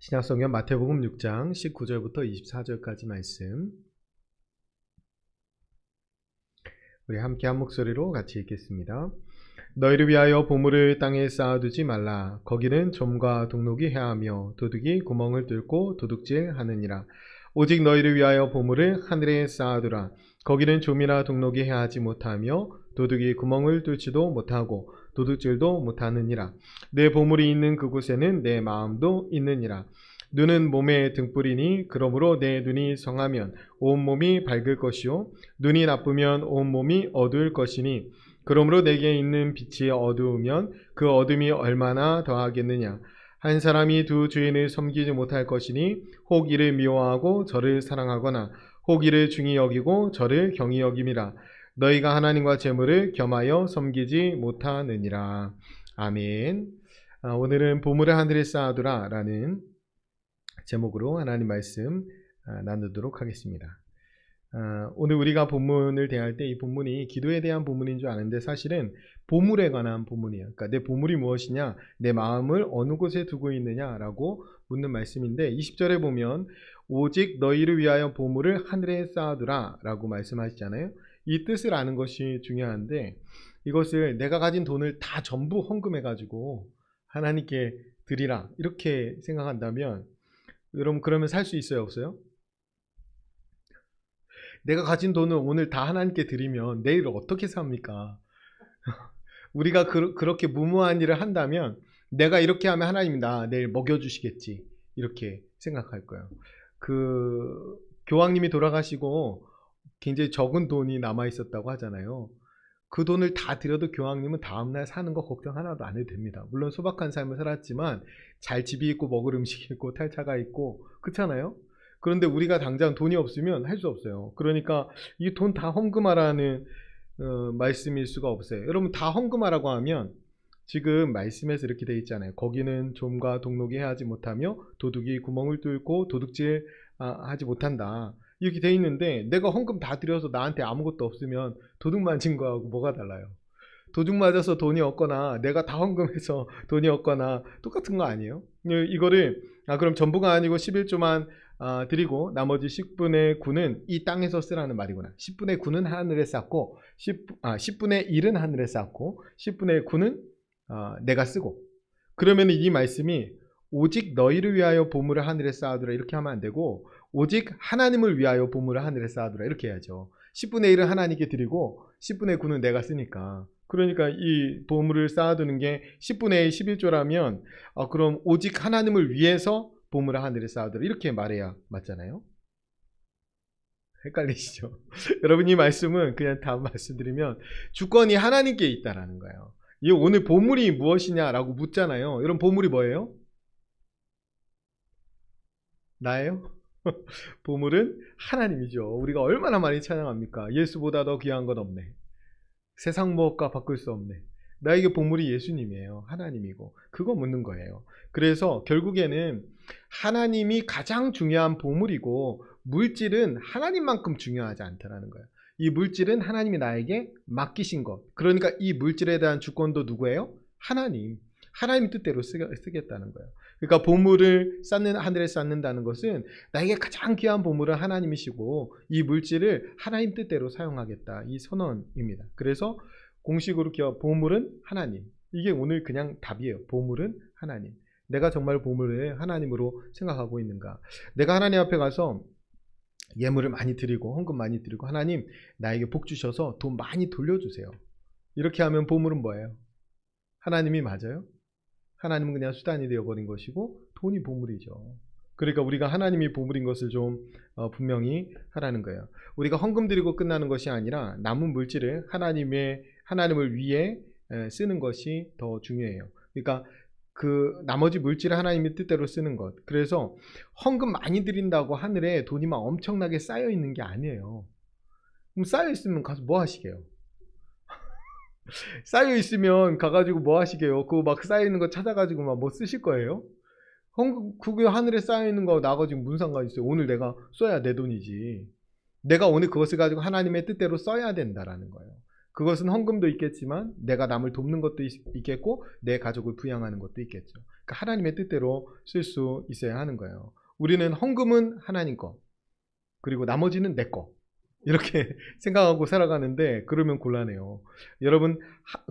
신약성경 마태복음 6장 19절부터 24절까지 말씀, 우리 함께 한 목소리로 같이 읽겠습니다. 너희를 위하여 보물을 땅에 쌓아두지 말라. 거기는 좀과 동록이 해하며 도둑이 구멍을 뚫고 도둑질하느니라. 오직 너희를 위하여 보물을 하늘에 쌓아두라. 거기는 좀이나 동록이 해하지 못하며 도둑이 구멍을 뚫지도 못하고 도둑질도 못하느니라. 내 보물이 있는 그곳에는 내 마음도 있느니라. 눈은 몸의 등불이니 그러므로 내 눈이 성하면 온몸이 밝을 것이요 눈이 나쁘면 온몸이 어두울 것이니 그러므로 내게 있는 빛이 어두우면 그 어둠이 얼마나 더하겠느냐. 한 사람이 두 주인을 섬기지 못할 것이니 혹 이를 미워하고 저를 사랑하거나 혹 이를 중히 여기고 저를 경히 여김이라. 너희가 하나님과 재물을 겸하여 섬기지 못하느니라. 아멘. 오늘은 보물을 하늘에 쌓아두라 라는 제목으로 하나님 말씀 나누도록 하겠습니다. 오늘 우리가 본문을 대할 때 이 본문이 기도에 대한 본문인 줄 아는데 사실은 보물에 관한 본문이에요. 그러니까 내 보물이 무엇이냐, 내 마음을 어느 곳에 두고 있느냐라고 묻는 말씀인데 20절에 보면 오직 너희를 위하여 보물을 하늘에 쌓아두라 라고 말씀하시잖아요. 이 뜻을 아는 것이 중요한데 이것을 내가 가진 돈을 다 전부 헌금해 가지고 하나님께 드리라 이렇게 생각한다면 여러분 그러면 살 수 있어요, 없어요? 내가 가진 돈을 오늘 다 하나님께 드리면 내일 어떻게 삽니까? 우리가 그렇게 무모한 일을 한다면 내가 이렇게 하면 하나님이 나 내일 먹여주시겠지 이렇게 생각할 거예요. 교황님이 돌아가시고 굉장히 적은 돈이 남아 있었다고 하잖아요. 그 돈을 다 드려도 교황님은 다음날 사는 거 걱정 하나도 안 해도 됩니다. 물론 소박한 삶을 살았지만 잘 집이 있고 먹을 음식이 있고 탈차가 있고 그렇잖아요. 그런데 우리가 당장 돈이 없으면 할 수 없어요. 그러니까 이 돈 다 헌금하라는 말씀일 수가 없어요. 여러분 다 헌금하라고 하면 지금 말씀에서 이렇게 돼 있잖아요. 거기는 좀과 동록이 해하지 못하며 도둑이 구멍을 뚫고 도둑질 하지 못한다. 이렇게 돼 있는데 내가 헌금 다 드려서 나한테 아무것도 없으면 도둑 맞은 거하고 뭐가 달라요? 도둑 맞아서 돈이 없거나 내가 다 헌금해서 돈이 없거나 똑같은 거 아니에요? 이거를 그럼 전부가 아니고 11조만 드리고 나머지 10분의 9는 이 땅에서 쓰라는 말이구나. 10분의 9는 하늘에 쌓고 10분의 1은 하늘에 쌓고 10분의 9는 내가 쓰고. 그러면 이 말씀이 오직 너희를 위하여 보물을 하늘에 쌓아두라 이렇게 하면 안 되고 오직 하나님을 위하여 보물을 하늘에 쌓아두라 이렇게 해야죠. 10분의 1은 하나님께 드리고 10분의 9는 내가 쓰니까. 그러니까 이 보물을 쌓아두는 게 10분의 11조라면 그럼 오직 하나님을 위해서 보물을 하늘에 쌓아두라 이렇게 말해야 맞잖아요. 헷갈리시죠? 여러분 이 말씀은 그냥 다 말씀드리면 주권이 하나님께 있다라는 거예요. 이 오늘 보물이 무엇이냐라고 묻잖아요. 여러분 보물이 뭐예요? 나예요? 보물은 하나님이죠. 우리가 얼마나 많이 찬양합니까? 예수보다 더 귀한 건 없네. 세상 무엇과 바꿀 수 없네. 나에게 보물이 예수님이에요. 하나님이고. 그거 묻는 거예요. 그래서 결국에는 하나님이 가장 중요한 보물이고 물질은 하나님만큼 중요하지 않다라는 거예요. 이 물질은 하나님이 나에게 맡기신 것. 그러니까 이 물질에 대한 주권도 누구예요? 하나님. 하나님 뜻대로 쓰겠다는 거예요. 그러니까 보물을 하늘에 쌓는다는 것은 나에게 가장 귀한 보물은 하나님이시고 이 물질을 하나님 뜻대로 사용하겠다. 이 선언입니다. 그래서 공식으로 보물은 하나님. 이게 오늘 그냥 답이에요. 보물은 하나님. 내가 정말 보물을 하나님으로 생각하고 있는가. 내가 하나님 앞에 가서 예물을 많이 드리고 헌금 많이 드리고 하나님 나에게 복 주셔서 돈 많이 돌려주세요. 이렇게 하면 보물은 뭐예요? 하나님이 맞아요? 하나님은 그냥 수단이 되어버린 것이고 돈이 보물이죠. 그러니까 우리가 하나님이 보물인 것을 좀 분명히 하라는 거예요. 우리가 헌금 드리고 끝나는 것이 아니라 남은 물질을 하나님을 위해 쓰는 것이 더 중요해요. 그러니까 그 나머지 물질을 하나님의 뜻대로 쓰는 것. 그래서 헌금 많이 드린다고 하늘에 돈이 막 엄청나게 쌓여 있는 게 아니에요. 그럼 쌓여 있으면 가서 뭐 하시게요? 쌓여 있으면 가가지고 뭐 하시게요? 그거 막 쌓여 있는 거 찾아가지고 막 뭐 쓰실 거예요? 그게 하늘에 쌓여 있는 거 나가 지금 무슨 상관 있어요? 오늘 내가 써야 내 돈이지. 내가 오늘 그것을 가지고 하나님의 뜻대로 써야 된다라는 거예요. 그것은 헌금도 있겠지만 내가 남을 돕는 것도 있겠고 내 가족을 부양하는 것도 있겠죠. 그러니까 하나님의 뜻대로 쓸 수 있어야 하는 거예요. 우리는 헌금은 하나님 거, 그리고 나머지는 내 거, 이렇게 생각하고 살아가는데 그러면 곤란해요. 여러분,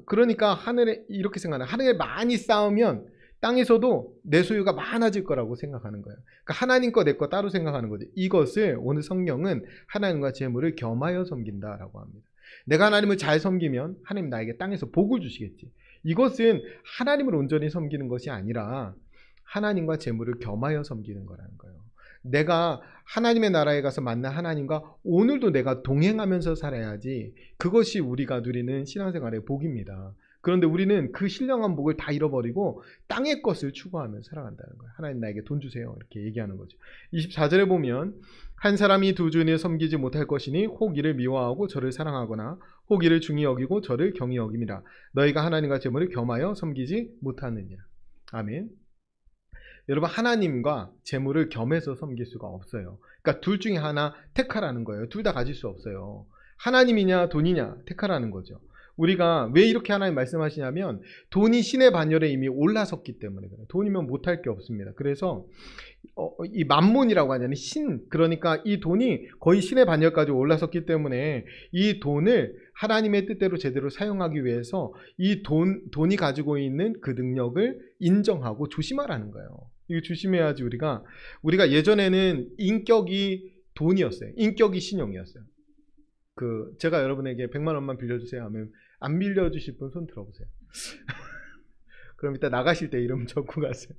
그러니까 하늘에 이렇게 생각하는, 하늘에 많이 쌓으면 땅에서도 내 소유가 많아질 거라고 생각하는 거예요. 그러니까 하나님 거, 내 거 따로 생각하는 거죠. 이것을 오늘 성경은 하나님과 재물을 겸하여 섬긴다라고 합니다. 내가 하나님을 잘 섬기면 하나님 나에게 땅에서 복을 주시겠지. 이것은 하나님을 온전히 섬기는 것이 아니라 하나님과 재물을 겸하여 섬기는 거라는 거예요. 내가 하나님의 나라에 가서 만난 하나님과 오늘도 내가 동행하면서 살아야지, 그것이 우리가 누리는 신앙생활의 복입니다. 그런데 우리는 그 신령한 복을 다 잃어버리고 땅의 것을 추구하며 살아간다는 거예요. 하나님 나에게 돈 주세요, 이렇게 얘기하는 거죠. 24절에 보면 한 사람이 두 주인을 섬기지 못할 것이니 혹 이를 미워하고 저를 사랑하거나 혹 이를 중히 여기고 저를 경히 여김이라. 너희가 하나님과 재물을 겸하여 섬기지 못하느니라. 아멘. 여러분, 하나님과 재물을 겸해서 섬길 수가 없어요. 그러니까 둘 중에 하나 택하라는 거예요. 둘 다 가질 수 없어요. 하나님이냐 돈이냐 택하라는 거죠. 우리가 왜 이렇게 하나님 말씀하시냐면 돈이 신의 반열에 이미 올라섰기 때문에 그래요. 돈이면 못할 게 없습니다. 그래서 이 만몬이라고 하냐면 신, 그러니까 이 돈이 거의 신의 반열까지 올라섰기 때문에 이 돈을 하나님의 뜻대로 제대로 사용하기 위해서 이 돈이 가지고 있는 그 능력을 인정하고 조심하라는 거예요. 이거 조심해야지. 우리가 예전에는 인격이 돈이었어요. 인격이 신용이었어요. 제가 여러분에게 100만 원만 빌려주세요 하면 안 빌려주실 분 손 들어보세요. 그럼 이따 나가실 때 이름 적고 가세요.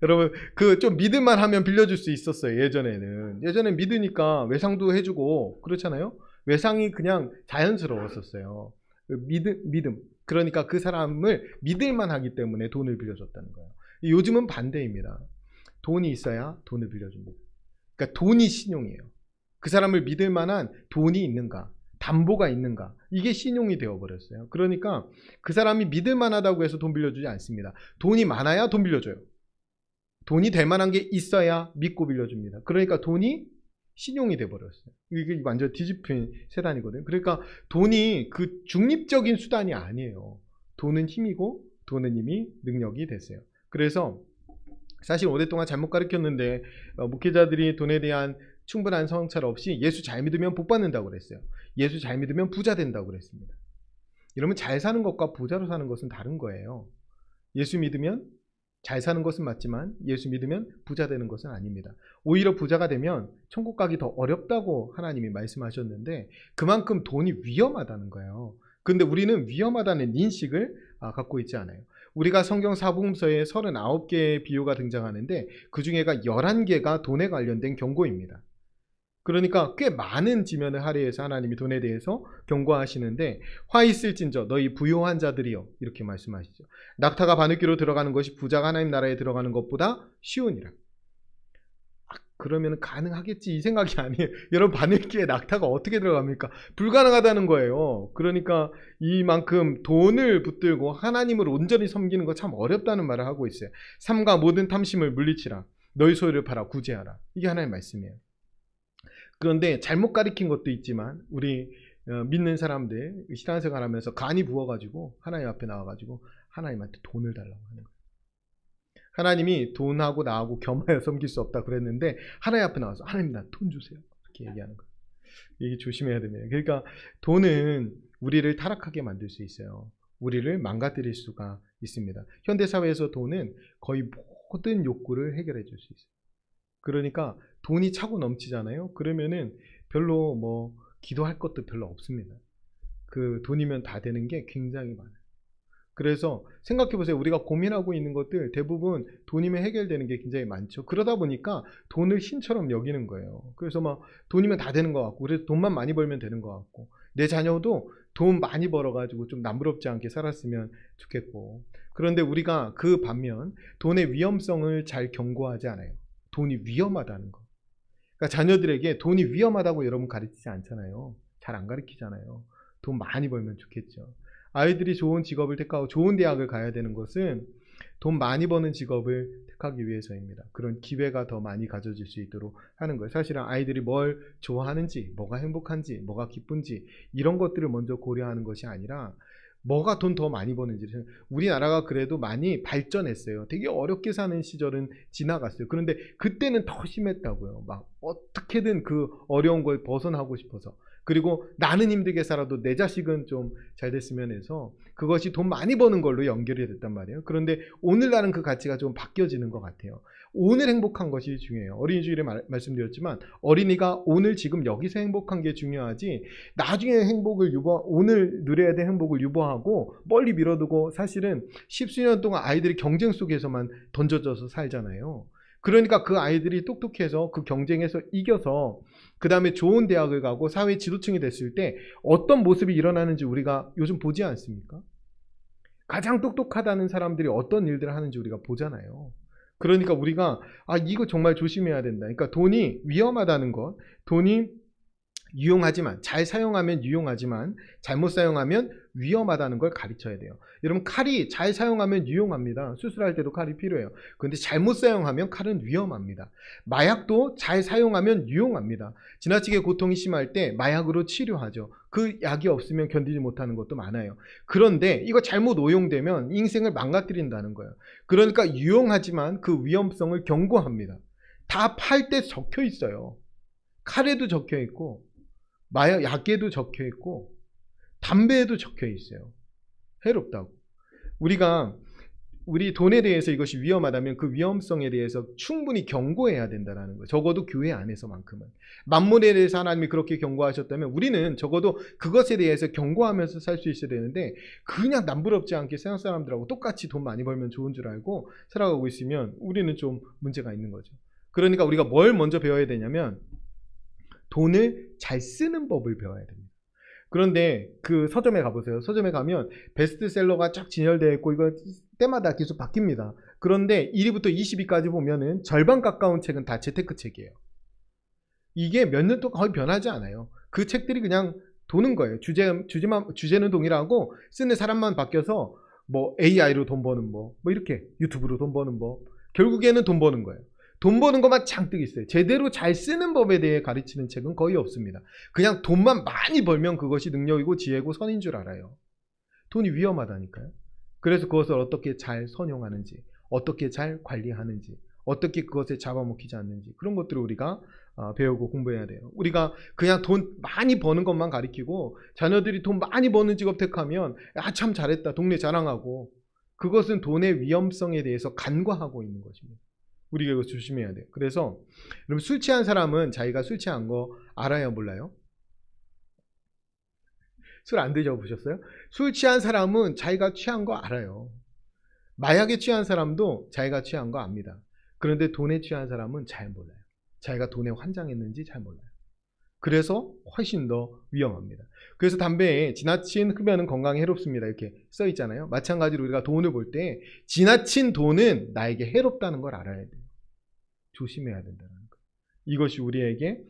여러분, 좀 믿을만 하면 빌려줄 수 있었어요. 예전엔 믿으니까 외상도 해주고 그렇잖아요. 외상이 그냥 자연스러웠었어요. 믿음. 그러니까 그 사람을 믿을만 하기 때문에 돈을 빌려줬다는 거예요. 요즘은 반대입니다. 돈이 있어야 돈을 빌려줍니다. 그러니까 돈이 신용이에요. 그 사람을 믿을 만한 돈이 있는가, 담보가 있는가, 이게 신용이 되어버렸어요. 그러니까 그 사람이 믿을 만하다고 해서 돈 빌려주지 않습니다. 돈이 많아야 돈 빌려줘요. 돈이 될 만한 게 있어야 믿고 빌려줍니다. 그러니까 돈이 신용이 돼버렸어요. 이게 완전 뒤집힌 세단이거든요. 그러니까 돈이 그 중립적인 수단이 아니에요. 돈은 힘이고 돈은 이미 능력이 됐어요. 그래서 사실 오랫동안 잘못 가르쳤는데 목회자들이 돈에 대한 충분한 성찰 없이 예수 잘 믿으면 복 받는다고 그랬어요. 예수 잘 믿으면 부자 된다고 그랬습니다. 이러면 잘 사는 것과 부자로 사는 것은 다른 거예요. 예수 믿으면 잘 사는 것은 맞지만 예수 믿으면 부자 되는 것은 아닙니다. 오히려 부자가 되면 천국 가기 더 어렵다고 하나님이 말씀하셨는데 그만큼 돈이 위험하다는 거예요. 그런데 우리는 위험하다는 인식을 갖고 있지 않아요. 우리가 성경 사복음서에 39개의 비유가 등장하는데 그 중에가 11개가 돈에 관련된 경고입니다. 그러니까 꽤 많은 지면을 할애해서 하나님이 돈에 대해서 경고하시는데 화 있을진저 너희 부요한 자들이여, 이렇게 말씀하시죠. 낙타가 바늘귀로 들어가는 것이 부자가 하나님 나라에 들어가는 것보다 쉬우니라. 그러면 가능하겠지 이 생각이 아니에요. 여러분, 바늘귀에 낙타가 어떻게 들어갑니까? 불가능하다는 거예요. 그러니까 이만큼 돈을 붙들고 하나님을 온전히 섬기는 거 참 어렵다는 말을 하고 있어요. 삼가 모든 탐심을 물리치라. 너희 소유를 팔아 구제하라. 이게 하나님의 말씀이에요. 그런데 잘못 가르친 것도 있지만 우리 믿는 사람들 신앙생활 하면서 간이 부어가지고 하나님 앞에 나와가지고 하나님한테 돈을 달라고 하는 거예요. 하나님이 돈하고 나하고 겸하여 섬길 수 없다 그랬는데 하나님 앞에 나와서 하나님 나 돈 주세요, 이렇게 얘기하는 거예요. 이게 조심해야 됩니다. 그러니까 돈은 우리를 타락하게 만들 수 있어요. 우리를 망가뜨릴 수가 있습니다. 현대사회에서 돈은 거의 모든 욕구를 해결해 줄 수 있어요. 그러니까 돈이 차고 넘치잖아요. 그러면은 별로 기도할 것도 별로 없습니다. 그 돈이면 다 되는 게 굉장히 많아요. 그래서 생각해 보세요. 우리가 고민하고 있는 것들 대부분 돈이면 해결되는 게 굉장히 많죠. 그러다 보니까 돈을 신처럼 여기는 거예요. 그래서 돈이면 다 되는 것 같고, 그래서 돈만 많이 벌면 되는 것 같고, 내 자녀도 돈 많이 벌어가지고 좀 남부럽지 않게 살았으면 좋겠고. 그런데 우리가 그 반면 돈의 위험성을 잘 경고하지 않아요. 돈이 위험하다는 거. 그러니까 자녀들에게 돈이 위험하다고 여러분 가르치지 않잖아요. 잘 안 가르치잖아요. 돈 많이 벌면 좋겠죠. 아이들이 좋은 직업을 택하고 좋은 대학을 가야 되는 것은 돈 많이 버는 직업을 택하기 위해서입니다. 그런 기회가 더 많이 가져질 수 있도록 하는 거예요. 사실은 아이들이 뭘 좋아하는지, 뭐가 행복한지, 뭐가 기쁜지 이런 것들을 먼저 고려하는 것이 아니라 뭐가 돈 더 많이 버는지. 우리나라가 그래도 많이 발전했어요. 되게 어렵게 사는 시절은 지나갔어요. 그런데 그때는 더 심했다고요. 막 어떻게든 그 어려운 걸 벗어나고 싶어서. 그리고 나는 힘들게 살아도 내 자식은 좀 잘 됐으면 해서 그것이 돈 많이 버는 걸로 연결이 됐단 말이에요. 그런데 오늘날은 그 가치가 좀 바뀌어지는 것 같아요. 오늘 행복한 것이 중요해요. 어린이 주일에 말씀드렸지만 어린이가 오늘 지금 여기서 행복한 게 중요하지 나중에 행복을 오늘 누려야 될 행복을 유보하고 멀리 미뤄두고 사실은 십수년 동안 아이들이 경쟁 속에서만 던져져서 살잖아요. 그러니까 그 아이들이 똑똑해서 그 경쟁에서 이겨서 그 다음에 좋은 대학을 가고 사회 지도층이 됐을 때 어떤 모습이 일어나는지 우리가 요즘 보지 않습니까? 가장 똑똑하다는 사람들이 어떤 일들을 하는지 우리가 보잖아요. 그러니까 우리가 이거 정말 조심해야 된다. 그러니까 돈이 위험하다는 것, 돈이 유용하지만 잘 사용하면 유용하지만 잘못 사용하면 위험하다는 걸 가르쳐야 돼요. 여러분 칼이 잘 사용하면 유용합니다. 수술할 때도 칼이 필요해요. 그런데 잘못 사용하면 칼은 위험합니다. 마약도 잘 사용하면 유용합니다. 지나치게 고통이 심할 때 마약으로 치료하죠. 그 약이 없으면 견디지 못하는 것도 많아요. 그런데 이거 잘못 오용되면 인생을 망가뜨린다는 거예요. 그러니까 유용하지만 그 위험성을 경고합니다. 다 팔 때 적혀 있어요. 칼에도 적혀 있고 마약 약에도 적혀 있고 담배에도 적혀 있어요. 해롭다고. 우리 돈에 대해서 이것이 위험하다면 그 위험성에 대해서 충분히 경고해야 된다는 거예요. 적어도 교회 안에서만큼은. 만물에 대해서 하나님이 그렇게 경고하셨다면 우리는 적어도 그것에 대해서 경고하면서 살 수 있어야 되는데 그냥 남부럽지 않게 세상 사람들하고 똑같이 돈 많이 벌면 좋은 줄 알고 살아가고 있으면 우리는 좀 문제가 있는 거죠. 그러니까 우리가 뭘 먼저 배워야 되냐면 돈을 잘 쓰는 법을 배워야 됩니다. 그런데 그 서점에 가보세요. 서점에 가면 베스트셀러가 쫙 진열되어 있고 이거 때마다 계속 바뀝니다. 그런데 1위부터 20위까지 보면은 절반 가까운 책은 다 재테크 책이에요. 이게 몇 년 동안 거의 변하지 않아요. 그 책들이 그냥 도는 거예요. 주제는 동일하고 쓰는 사람만 바뀌어서 뭐 AI로 돈 버는 뭐 이렇게 유튜브로 돈 버는 법. 결국에는 돈 버는 거예요. 돈 버는 것만 잔뜩 있어요. 제대로 잘 쓰는 법에 대해 가르치는 책은 거의 없습니다. 그냥 돈만 많이 벌면 그것이 능력이고 지혜고 선인 줄 알아요. 돈이 위험하다니까요. 그래서 그것을 어떻게 잘 선용하는지, 어떻게 잘 관리하는지, 어떻게 그것에 잡아먹히지 않는지 그런 것들을 우리가 배우고 공부해야 돼요. 우리가 그냥 돈 많이 버는 것만 가르치고 자녀들이 돈 많이 버는 직업 택하면 참 잘했다 동네 자랑하고 그것은 돈의 위험성에 대해서 간과하고 있는 것입니다. 우리가 이거 조심해야 돼요. 그래서 여러분 술 취한 사람은 자기가 술 취한 거 알아요, 몰라요? 술 안 드셔보셨어요? 술 취한 사람은 자기가 취한 거 알아요. 마약에 취한 사람도 자기가 취한 거 압니다. 그런데 돈에 취한 사람은 잘 몰라요. 자기가 돈에 환장했는지 잘 몰라요. 그래서 훨씬 더 위험합니다. 그래서 담배에 지나친 흡연은 건강에 해롭습니다. 이렇게 써 있잖아요. 마찬가지로 우리가 돈을 볼 때 지나친 돈은 나에게 해롭다는 걸 알아야 돼요. 조심해야 된다는 거. 이것이 우리에게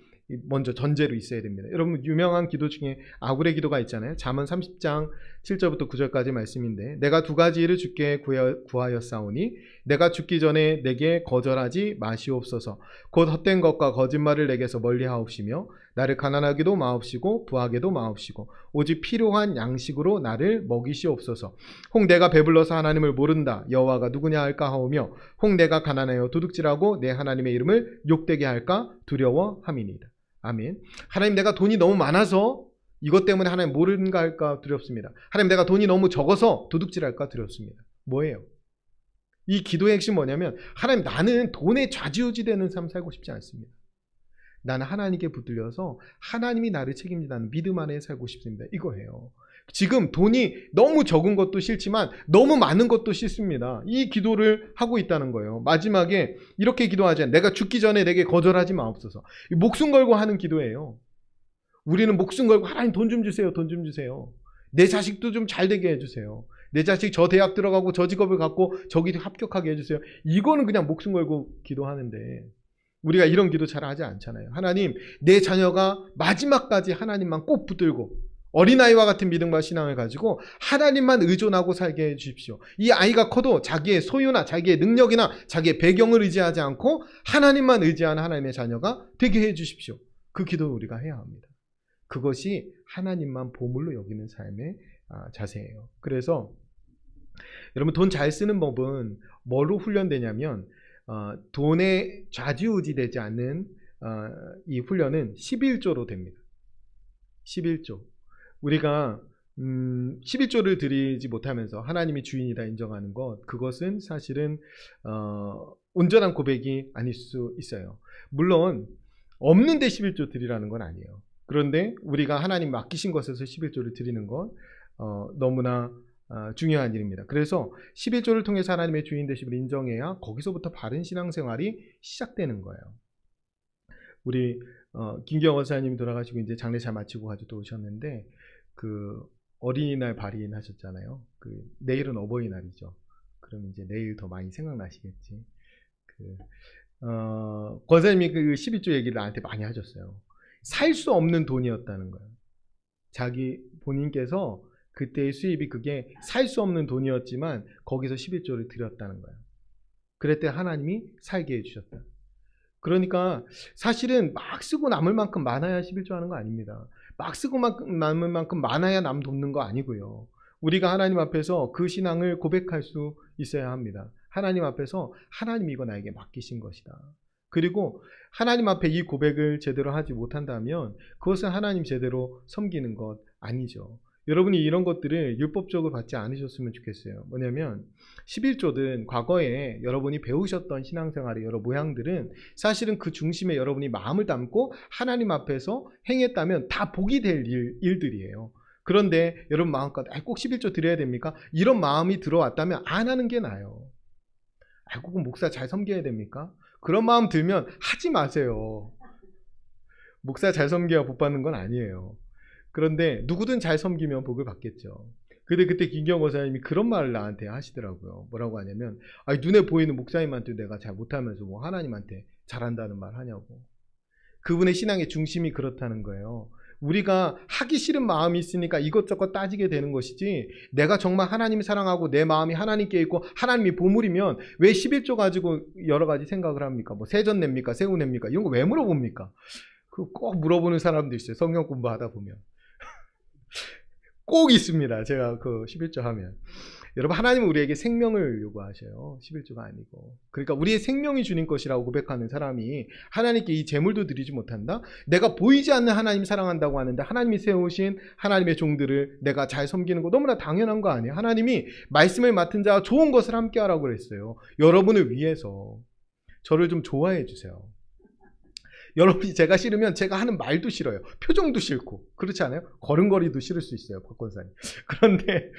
먼저 전제로 있어야 됩니다. 여러분 유명한 기도 중에 아굴의 기도가 있잖아요. 잠언 30장 7절부터 9절까지 말씀인데 내가 두 가지 일을 주께 구하였사오니 내가 죽기 전에 내게 거절하지 마시옵소서. 곧 헛된 것과 거짓말을 내게서 멀리하옵시며 나를 가난하게도 마옵시고 부하게도 마옵시고 오직 필요한 양식으로 나를 먹이시옵소서. 혹 내가 배불러서 하나님을 모른다 여호와가 누구냐 할까 하오며 혹 내가 가난하여 도둑질하고 내 하나님의 이름을 욕되게 할까 두려워함이니이다. 아멘. 하나님 내가 돈이 너무 많아서 이것 때문에 하나님 모르는가 할까 두렵습니다. 하나님 내가 돈이 너무 적어서 도둑질할까 두렵습니다. 뭐예요? 이 기도의 핵심 뭐냐면 하나님 나는 돈에 좌지우지되는 삶 살고 싶지 않습니다. 나는 하나님께 붙들려서 하나님이 나를 책임진다는 믿음 안에 살고 싶습니다. 이거예요. 지금 돈이 너무 적은 것도 싫지만 너무 많은 것도 싫습니다. 이 기도를 하고 있다는 거예요. 마지막에 이렇게 기도하자. 내가 죽기 전에 내게 거절하지 마옵소서. 목숨 걸고 하는 기도예요. 우리는 목숨 걸고 하나님 돈 좀 주세요. 돈 좀 주세요. 내 자식도 좀 잘 되게 해주세요. 내 자식 저 대학 들어가고 저 직업을 갖고 저기 합격하게 해주세요. 이거는 그냥 목숨 걸고 기도하는데 우리가 이런 기도 잘 하지 않잖아요. 하나님 내 자녀가 마지막까지 하나님만 꼭 붙들고 어린아이와 같은 믿음과 신앙을 가지고 하나님만 의존하고 살게 해주십시오. 이 아이가 커도 자기의 소유나 자기의 능력이나 자기의 배경을 의지하지 않고 하나님만 의지하는 하나님의 자녀가 되게 해주십시오. 그 기도를 우리가 해야 합니다. 그것이 하나님만 보물로 여기는 삶의 자세예요. 그래서 여러분, 돈 잘 쓰는 법은 뭐로 훈련되냐면 돈에 좌지우지되지 않는 이 훈련은 11조로 됩니다. 11조. 우리가 11조를 드리지 못하면서 하나님이 주인이다 인정하는 것, 그것은 사실은 온전한 고백이 아닐 수 있어요. 물론 없는데 11조 드리라는 건 아니에요. 그런데 우리가 하나님 맡기신 것에서 11조를 드리는 건 너무나 중요한 일입니다. 그래서 11조를 통해서 하나님의 주인 되심을 인정해야 거기서부터 바른 신앙생활이 시작되는 거예요. 우리 김경 원사님이 돌아가시고 이제 장례 마치고 가지고 오셨는데, 그 어린이날 발인 하셨잖아요. 그 내일은 어버이날이죠. 그럼 이제 내일 더 많이 생각나시겠지. 권사님이 그 11조 얘기를 나한테 많이 하셨어요. 살 수 없는 돈이었다는 거예요. 자기 본인께서 그때의 수입이 그게 살 수 없는 돈이었지만 거기서 11조를 드렸다는 거예요. 그랬더니 하나님이 살게 해주셨다. 그러니까 사실은 막 쓰고 남을 만큼 많아야 11조 하는 거 아닙니다. 막 쓰고 남을 만큼 많아야 남 돕는 거 아니고요. 우리가 하나님 앞에서 그 신앙을 고백할 수 있어야 합니다. 하나님 앞에서 하나님이 이거 나에게 맡기신 것이다. 그리고 하나님 앞에 이 고백을 제대로 하지 못한다면 그것은 하나님 제대로 섬기는 것 아니죠. 여러분이 이런 것들을 율법적으로 받지 않으셨으면 좋겠어요. 뭐냐면 11조든 과거에 여러분이 배우셨던 신앙생활의 여러 모양들은 사실은 그 중심에 여러분이 마음을 담고 하나님 앞에서 행했다면 다 복이 될 일들이에요. 그런데 여러분 마음껏 꼭 11조 드려야 됩니까? 이런 마음이 들어왔다면 안 하는 게 나아요. 꼭 목사 잘 섬겨야 됩니까? 그런 마음 들면 하지 마세요. 목사 잘 섬겨야 복 받는 건 아니에요. 그런데 누구든 잘 섬기면 복을 받겠죠. 근데 그때 김경 권사님이 그런 말을 나한테 하시더라고요. 뭐라고 하냐면, 눈에 보이는 목사님한테 내가 잘 못하면서 뭐 하나님한테 잘한다는 말 하냐고. 그분의 신앙의 중심이 그렇다는 거예요. 우리가 하기 싫은 마음이 있으니까 이것저것 따지게 되는 것이지, 내가 정말 하나님 사랑하고 내 마음이 하나님께 있고 하나님이 보물이면 왜 11조 가지고 여러 가지 생각을 합니까? 뭐 세전 냅니까? 세후 냅니까? 이런 거 왜 물어봅니까? 그거 꼭 물어보는 사람도 있어요. 성경 공부하다 보면. 꼭 있습니다. 제가 그 11조 하면. 여러분, 하나님은 우리에게 생명을 요구하셔요. 11조가 아니고. 그러니까 우리의 생명이 주님 것이라고 고백하는 사람이 하나님께 이 재물도 드리지 못한다? 내가 보이지 않는 하나님 사랑한다고 하는데 하나님이 세우신 하나님의 종들을 내가 잘 섬기는 거 너무나 당연한 거 아니에요? 하나님이 말씀을 맡은 자와 좋은 것을 함께 하라고 그랬어요. 여러분을 위해서. 저를 좀 좋아해 주세요. 여러분이 제가 싫으면 제가 하는 말도 싫어요. 표정도 싫고. 그렇지 않아요? 걸음걸이도 싫을 수 있어요, 박 권사님. 그런데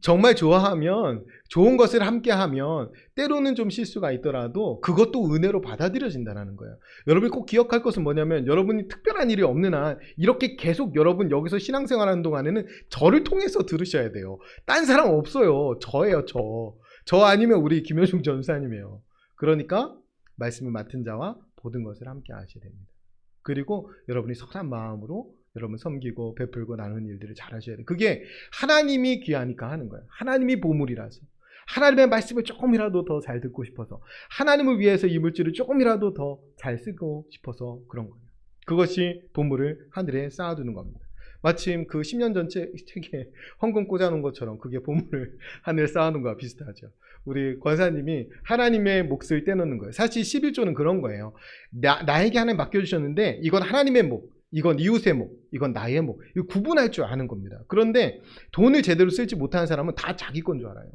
정말 좋아하면, 좋은 것을 함께 하면 때로는 좀 실수가 있더라도 그것도 은혜로 받아들여진다는 거예요. 여러분이 꼭 기억할 것은 뭐냐면, 여러분이 특별한 일이 없는 한 이렇게 계속 여러분 여기서 신앙생활하는 동안에는 저를 통해서 들으셔야 돼요. 딴 사람 없어요. 저예요, 저. 저 아니면 우리 김효중 전사님이에요. 그러니까 말씀을 맡은 자와 모든 것을 함께 하셔야 됩니다. 그리고 여러분이 선한 마음으로 여러분 섬기고 베풀고 나누는 일들을 잘 하셔야 돼요. 그게 하나님이 귀하니까 하는 거예요. 하나님이 보물이라서. 하나님의 말씀을 조금이라도 더 잘 듣고 싶어서, 하나님을 위해서 이 물질을 조금이라도 더 잘 쓰고 싶어서 그런 거예요. 그것이 보물을 하늘에 쌓아두는 겁니다. 마침 그 10년 전 책에 헌금 꽂아놓은 것처럼 그게 보물을 하늘에 쌓아놓은 거와 비슷하죠. 우리 권사님이 하나님의 몫을 떼놓는 거예요. 사실 11조는 그런 거예요. 나에게 하나님 맡겨주셨는데 이건 하나님의 몫, 이건 이웃의 몫, 이건 나의 몫. 이거 구분할 줄 아는 겁니다. 그런데 돈을 제대로 쓰지 못하는 사람은 다 자기 건 줄 알아요.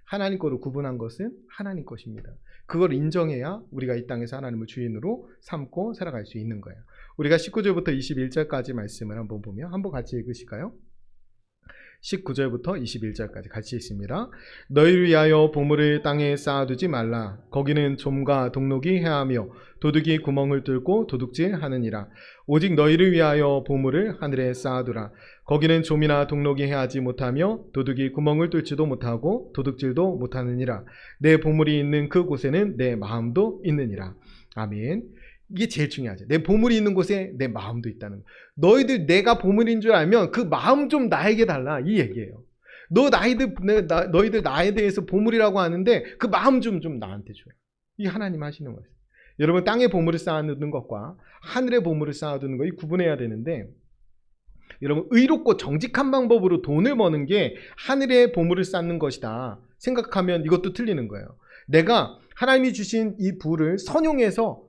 하나님 거로 구분한 것은 하나님 것입니다. 그걸 인정해야 우리가 이 땅에서 하나님을 주인으로 삼고 살아갈 수 있는 거예요. 우리가 19절부터 21절까지 말씀을 한번 보면, 한번 같이 읽으실까요? 19절부터 21절까지 같이 읽습니다. 너희를 위하여 보물을 땅에 쌓아두지 말라. 거기는 좀과 동록이 해하며 도둑이 구멍을 뚫고 도둑질하느니라. 오직 너희를 위하여 보물을 하늘에 쌓아두라. 거기는 좀이나 동록이 해하지 못하며 도둑이 구멍을 뚫지도 못하고 도둑질도 못하느니라. 내 보물이 있는 그 곳에는 내 마음도 있느니라. 아멘. 이게 제일 중요하죠. 내 보물이 있는 곳에 내 마음도 있다는 거. 너희들 내가 보물인 줄 알면 그 마음 좀 나에게 달라, 이 얘기예요. 너희들 나에 대해서 보물이라고 하는데 그 마음 좀 나한테 줘요. 이 하나님 하시는 거예요. 여러분, 땅에 보물을 쌓아두는 것과 하늘의 보물을 쌓아두는 것이 구분해야 되는데, 여러분, 의롭고 정직한 방법으로 돈을 버는 게 하늘의 보물을 쌓는 것이다 생각하면 이것도 틀리는 거예요. 내가 하나님이 주신 이 부를 선용해서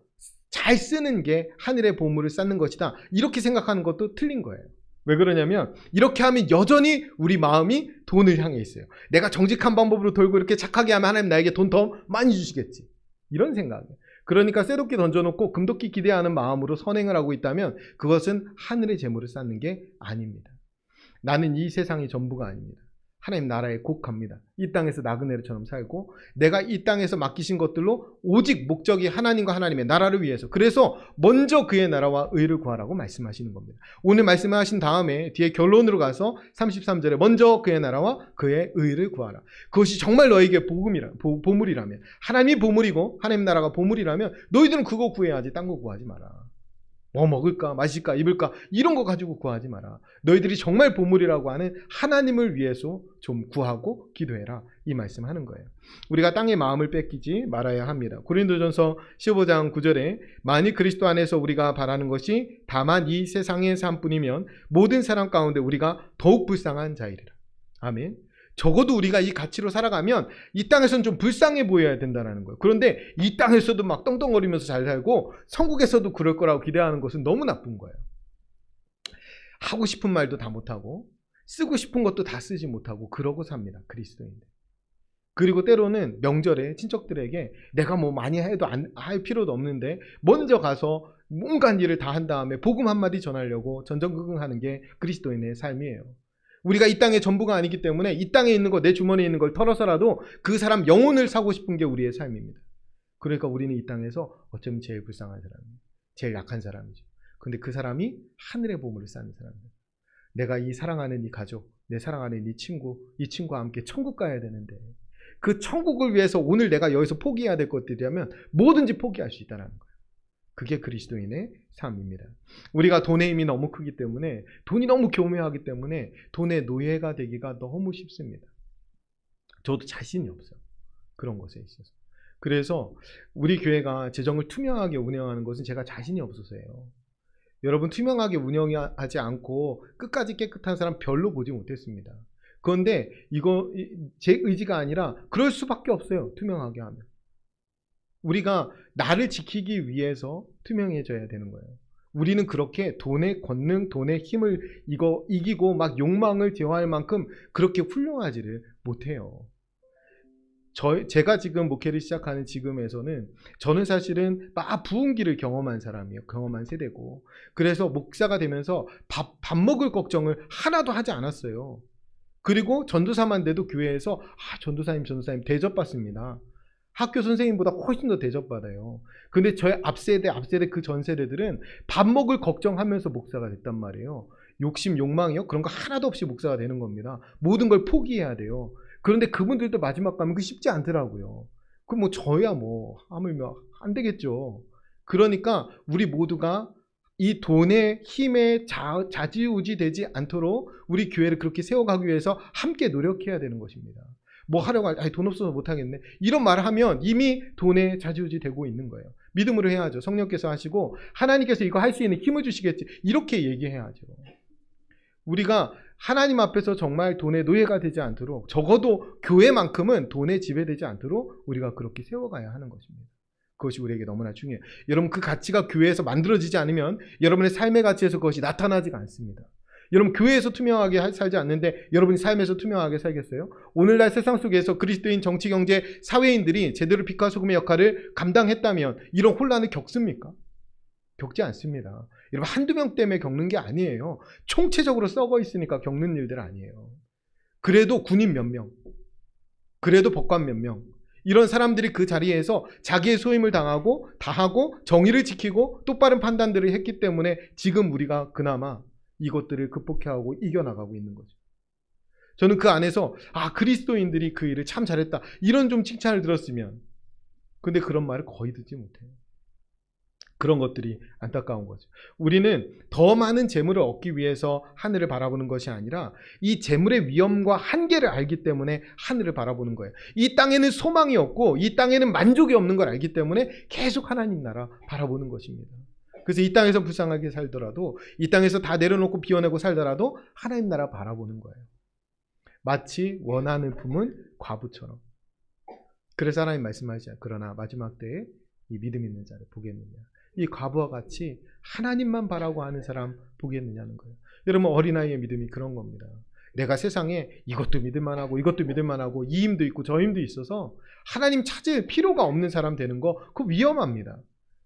잘 쓰는 게 하늘의 보물을 쌓는 것이다, 이렇게 생각하는 것도 틀린 거예요. 왜 그러냐면 이렇게 하면 여전히 우리 마음이 돈을 향해 있어요. 내가 정직한 방법으로 돌고 이렇게 착하게 하면 하나님 나에게 돈 더 많이 주시겠지, 이런 생각이에요. 그러니까 쇠도끼 던져놓고 금도끼 기대하는 마음으로 선행을 하고 있다면 그것은 하늘의 재물을 쌓는 게 아닙니다. 나는 이 세상이 전부가 아닙니다. 하나님 나라에 곧 갑니다. 이 땅에서 나그네처럼 살고 내가 이 땅에서 맡기신 것들로 오직 목적이 하나님과 하나님의 나라를 위해서, 그래서 먼저 그의 나라와 의를 구하라고 말씀하시는 겁니다. 오늘 말씀하신 다음에 뒤에 결론으로 가서 33절에 먼저 그의 나라와 그의 의를 구하라. 그것이 정말 너에게 보물이라면, 하나님이 보물이고 하나님 나라가 보물이라면 너희들은 그거 구해야지 딴 거 구하지 마라. 뭐 먹을까 마실까 입을까 이런 거 가지고 구하지 마라. 너희들이 정말 보물이라고 하는 하나님을 위해서 좀 구하고 기도해라, 이 말씀하는 거예요. 우리가 땅의 마음을 뺏기지 말아야 합니다. 고린도전서 15장 9절에 만일 그리스도 안에서 우리가 바라는 것이 다만 이 세상의 삶뿐이면 모든 사람 가운데 우리가 더욱 불쌍한 자이리라. 아멘. 적어도 우리가 이 가치로 살아가면 이 땅에서는 좀 불쌍해 보여야 된다는 거예요. 그런데 이 땅에서도 막 떵떵거리면서 잘 살고 천국에서도 그럴 거라고 기대하는 것은 너무 나쁜 거예요. 하고 싶은 말도 다 못하고 쓰고 싶은 것도 다 쓰지 못하고 그러고 삽니다, 그리스도인들. 그리고 때로는 명절에 친척들에게 내가 뭐 많이 해도 할 필요도 없는데 먼저 가서 온갖 일을 다 한 다음에 복음 한마디 전하려고 전전긍긍하는 게 그리스도인의 삶이에요. 우리가 이 땅의 전부가 아니기 때문에 이 땅에 있는 거, 내 주머니에 있는 걸 털어서라도 그 사람 영혼을 사고 싶은 게 우리의 삶입니다. 그러니까 우리는 이 땅에서 어쩌면 제일 불쌍한 사람이에요. 제일 약한 사람이죠. 근데 그 사람이 하늘의 보물을 쌓는 사람입니다. 내가 이 사랑하는 이 가족, 내 사랑하는 이 친구와 함께 천국 가야 되는데 그 천국을 위해서 오늘 내가 여기서 포기해야 될 것들이라면 뭐든지 포기할 수 있다는 거예요. 그게 그리스도인의 삶입니다. 우리가 돈의 힘이 너무 크기 때문에, 돈이 너무 교묘하기 때문에 돈의 노예가 되기가 너무 쉽습니다. 저도 자신이 없어요, 그런 것에 있어서. 그래서 우리 교회가 재정을 투명하게 운영하는 것은 제가 자신이 없어서예요. 여러분, 투명하게 운영하지 않고 끝까지 깨끗한 사람 별로 보지 못했습니다. 그런데 이거 제 의지가 아니라 그럴 수밖에 없어요, 투명하게 하면. 우리가 나를 지키기 위해서 투명해져야 되는 거예요. 우리는 그렇게 돈의 권능, 돈의 힘을 이기고 막 욕망을 제어할 만큼 그렇게 훌륭하지를 못해요. 제가 지금 목회를 시작하는 지금에서는 저는 사실은 막 부흥기를 경험한 사람이에요. 경험한 세대고. 그래서 목사가 되면서 밥 먹을 걱정을 하나도 하지 않았어요. 그리고 전도사만 돼도 교회에서 전도사님 대접받습니다. 학교 선생님보다 훨씬 더 대접받아요. 근데 저희 앞세대 그 전 세대들은 밥 먹을 걱정하면서 목사가 됐단 말이에요. 욕망이요? 그런 거 하나도 없이 목사가 되는 겁니다. 모든 걸 포기해야 돼요. 그런데 그분들도 마지막 가면 그 쉽지 않더라고요. 그럼 뭐 저야 뭐 하물며 안 되겠죠. 그러니까 우리 모두가 이 돈의 힘에 좌지우지 되지 않도록 우리 교회를 그렇게 세워가기 위해서 함께 노력해야 되는 것입니다. 뭐 하려고 돈 없어서 못하겠네, 이런 말을 하면 이미 돈에 좌지우지 되고 있는 거예요. 믿음으로 해야죠. 성령께서 하시고 하나님께서 이거 할 수 있는 힘을 주시겠지, 이렇게 얘기해야죠. 우리가 하나님 앞에서 정말 돈의 노예가 되지 않도록, 적어도 교회만큼은 돈에 지배되지 않도록 우리가 그렇게 세워가야 하는 것입니다. 그것이 우리에게 너무나 중요해요. 여러분, 그 가치가 교회에서 만들어지지 않으면 여러분의 삶의 가치에서 그것이 나타나지가 않습니다. 여러분, 교회에서 투명하게 살지 않는데 여러분이 삶에서 투명하게 살겠어요? 오늘날 세상 속에서 그리스도인 정치, 경제, 사회인들이 제대로 빛과 소금의 역할을 감당했다면 이런 혼란을 겪습니까? 겪지 않습니다. 여러분, 한두 명 때문에 겪는 게 아니에요. 총체적으로 썩어 있으니까 겪는 일들 아니에요. 그래도 군인 몇 명, 그래도 법관 몇 명, 이런 사람들이 그 자리에서 자기의 소임을 다하고 정의를 지키고 똑바른 판단들을 했기 때문에 지금 우리가 그나마 이것들을 극복해하고 이겨나가고 있는 거죠. 저는 그 안에서 그리스도인들이 그 일을 참 잘했다, 이런 좀 칭찬을 들었으면, 근데 그런 말을 거의 듣지 못해요. 그런 것들이 안타까운 거죠. 우리는 더 많은 재물을 얻기 위해서 하늘을 바라보는 것이 아니라 이 재물의 위험과 한계를 알기 때문에 하늘을 바라보는 거예요. 이 땅에는 소망이 없고 이 땅에는 만족이 없는 걸 알기 때문에 계속 하나님 나라 바라보는 것입니다. 그래서 이 땅에서 불쌍하게 살더라도, 이 땅에서 다 내려놓고 비워내고 살더라도 하나님 나라 바라보는 거예요. 마치 원하는 품은 과부처럼. 그래서 하나님 말씀하시죠. 그러나 마지막 때에 이 믿음 있는 자를 보겠느냐. 이 과부와 같이 하나님만 바라고 하는 사람 보겠느냐는 거예요. 여러분, 어린아이의 믿음이 그런 겁니다. 내가 세상에 이것도 믿을만 하고 이것도 믿을만 하고 이 힘도 있고 저 힘도 있어서 하나님 찾을 필요가 없는 사람 되는 거, 그거 위험합니다.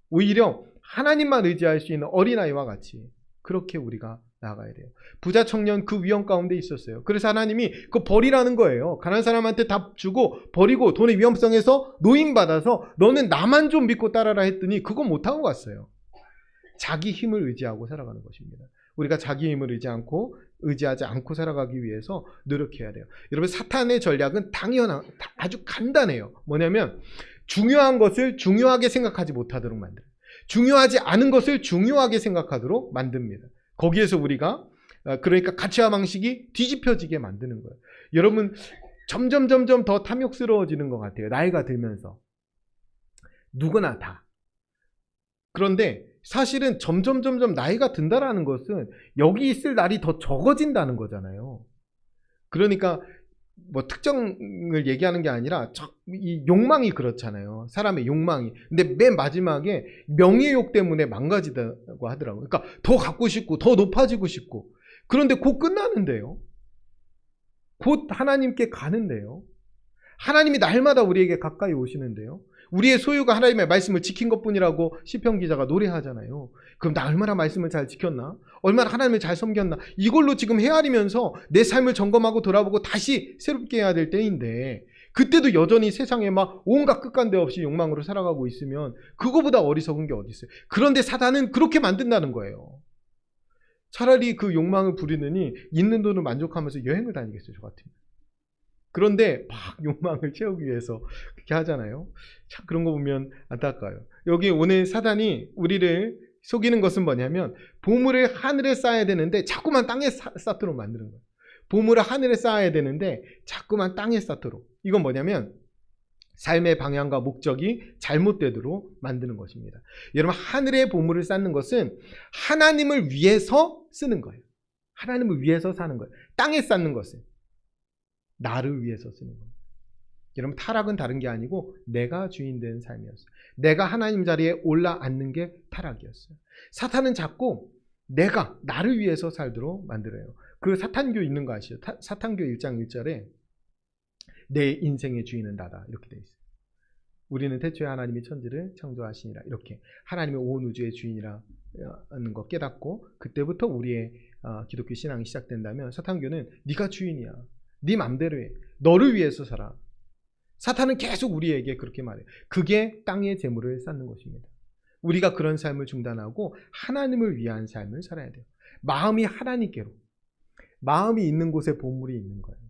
오히려 하나님만 의지할 수 있는 어린아이와 같이 그렇게 우리가 나가야 돼요. 부자 청년 그 위험 가운데 있었어요. 그래서 하나님이 그거 버리라는 거예요. 가난한 사람한테 다 주고 버리고 돈의 위험성에서 노임받아서 너는 나만 좀 믿고 따라라 했더니 그거 못하고 갔어요. 자기 힘을 의지하고 살아가는 것입니다. 우리가 자기 힘을 의지하지 않고 살아가기 위해서 노력해야 돼요. 여러분, 사탄의 전략은 아주 간단해요. 뭐냐면 중요한 것을 중요하게 생각하지 못하도록 만들어요. 중요하지 않은 것을 중요하게 생각하도록 만듭니다. 거기에서 우리가 그러니까 가치와 방식이 뒤집혀지게 만드는 거예요. 여러분, 점점 더 탐욕스러워지는 것 같아요. 나이가 들면서. 누구나 다. 그런데 사실은 점점 나이가 든다라는 것은 여기 있을 날이 더 적어진다는 거잖아요. 그러니까 뭐 특정을 얘기하는 게 아니라 이 욕망이 그렇잖아요. 사람의 욕망이. 근데 맨 마지막에 명예욕 때문에 망가지다고 하더라고요. 그러니까 더 갖고 싶고 더 높아지고 싶고. 그런데 곧 끝나는데요. 곧 하나님께 가는데요. 하나님이 날마다 우리에게 가까이 오시는데요. 우리의 소유가 하나님의 말씀을 지킨 것뿐이라고 시편 기자가 노래하잖아요. 그럼 나 얼마나 말씀을 잘 지켰나? 얼마나 하나님을 잘 섬겼나? 이걸로 지금 헤아리면서 내 삶을 점검하고 돌아보고 다시 새롭게 해야 될 때인데, 그때도 여전히 세상에 막 온갖 끝간데 없이 욕망으로 살아가고 있으면 그거보다 어리석은 게 어디 있어요. 그런데 사단은 그렇게 만든다는 거예요. 차라리 그 욕망을 부리느니 있는 돈을 만족하면서 여행을 다니겠어요, 저 같으면. 그런데 막 욕망을 채우기 위해서 그렇게 하잖아요. 참 그런 거 보면 안타까워요. 여기 오늘 사단이 우리를 속이는 것은 뭐냐면, 보물을 하늘에 쌓아야 되는데 자꾸만 땅에 쌓도록 만드는 거예요. 보물을 하늘에 쌓아야 되는데 자꾸만 땅에 쌓도록. 이건 뭐냐면 삶의 방향과 목적이 잘못되도록 만드는 것입니다. 여러분, 하늘의 보물을 쌓는 것은 하나님을 위해서 쓰는 거예요. 하나님을 위해서 사는 거예요. 땅에 쌓는 것은 나를 위해서 쓰는 겁니다. 여러분, 타락은 다른 게 아니고 내가 주인 된 삶이었어요. 내가 하나님 자리에 올라앉는 게 타락이었어요. 사탄은 자꾸 나를 위해서 살도록 만들어요. 그 사탄교 있는 거 아시죠? 사탄교 1장 1절에 내 인생의 주인은 나다, 이렇게 돼 있어요. 우리는 태초에 하나님이 천지를 창조하시니라, 이렇게 하나님의 온 우주의 주인이라는 거 깨닫고 그때부터 우리의 기독교 신앙이 시작된다면, 사탄교는 네가 주인이야, 네 맘대로 해, 너를 위해서 살아. 사탄은 계속 우리에게 그렇게 말해요. 그게 땅의 재물을 쌓는 것입니다. 우리가 그런 삶을 중단하고 하나님을 위한 삶을 살아야 돼요. 마음이 하나님께로, 마음이 있는 곳에 보물이 있는 거예요.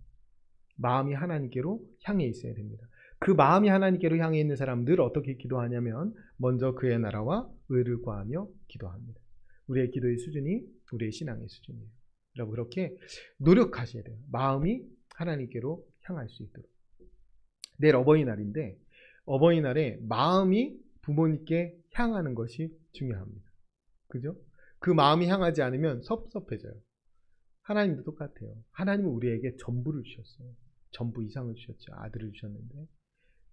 마음이 하나님께로 향해 있어야 됩니다. 그 마음이 하나님께로 향해 있는 사람들 어떻게 기도하냐면, 먼저 그의 나라와 의를 구하며 기도합니다. 우리의 기도의 수준이 우리의 신앙의 수준이에요. 여러분, 그렇게 노력하셔야 돼요. 마음이 하나님께로 향할 수 있도록. 내일 어버이날인데, 어버이날에 마음이 부모님께 향하는 것이 중요합니다. 그죠? 그 마음이 향하지 않으면 섭섭해져요. 하나님도 똑같아요. 하나님은 우리에게 전부를 주셨어요. 전부 이상을 주셨죠. 아들을 주셨는데.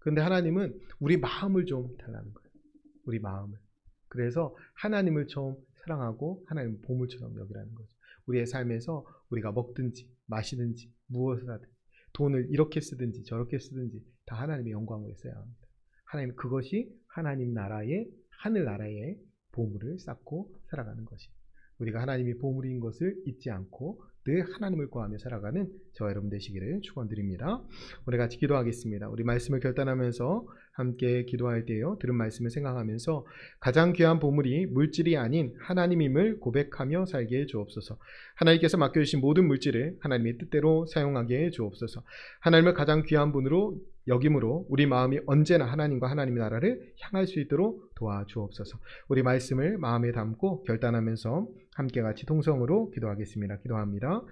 그런데 하나님은 우리 마음을 좀 달라는 거예요. 우리 마음을. 그래서 하나님을 좀 사랑하고 하나님을 보물처럼 여기라는 거죠. 우리의 삶에서 우리가 먹든지 마시든지 무엇을 하든 돈을 이렇게 쓰든지 저렇게 쓰든지 다 하나님의 영광을 써야 합니다. 하나님, 그것이 하나님 나라의, 하늘나라의 보물을 쌓고 살아가는 것이, 우리가 하나님이 보물인 것을 잊지 않고 늘 하나님을 구하며 살아가는 저와 여러분 되시기를 축원드립니다. 우리 같이 기도하겠습니다. 우리 말씀을 결단하면서 함께 기도할 때요, 들은 말씀을 생각하면서 가장 귀한 보물이 물질이 아닌 하나님임을 고백하며 살게 해 주옵소서. 하나님께서 맡겨주신 모든 물질을 하나님의 뜻대로 사용하게 해 주옵소서. 하나님을 가장 귀한 분으로 여김으로 우리 마음이 언제나 하나님과 하나님의 나라를 향할 수 있도록 도와주옵소서. 우리 말씀을 마음에 담고 결단하면서 함께 같이 통성으로 기도하겠습니다. 기도합니다.